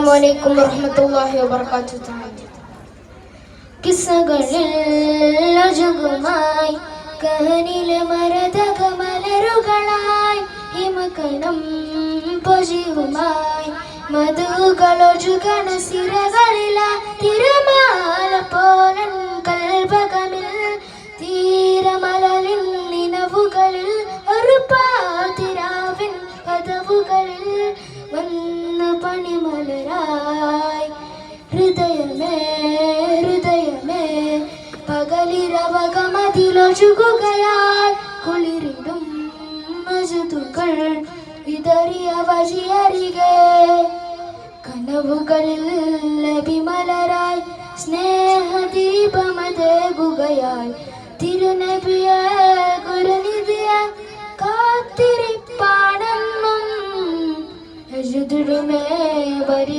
അസ്സലാമു അലൈക്കും വറഹ്മത്തുള്ളാഹി വബറകാതുഹു. കിസ്സകളിൽ അജഗുമായി കഹനിലെ മരതക മലരുകളായി ഹിമകണം പൊജിയുമായി മധുകളൊഴുകണ സിരകളില തിരമാല പോലൻ കൽബകമിൽ തീരമലലിൽ നിലവുകളിൽ ഒരു പാതിരാവിൻ കഥവുകളിൽ വന്ന് പണിമലരായി ഹൃദയമേ ഹൃദയമേ പകലിരവകമതിലൊഴുകുകയായി കുളിരിടും മജുതുകൾ വിതറിയ വഴിയരികെ കനവുകളിൽ ലഭിമലരായി സ്നേഹദീപമതേകുകയായി തിരുനബിയെ ഗുരുനിധിയെ കാത്തിരിപ്പാണെന്നും എഴുതിടുമേ വരി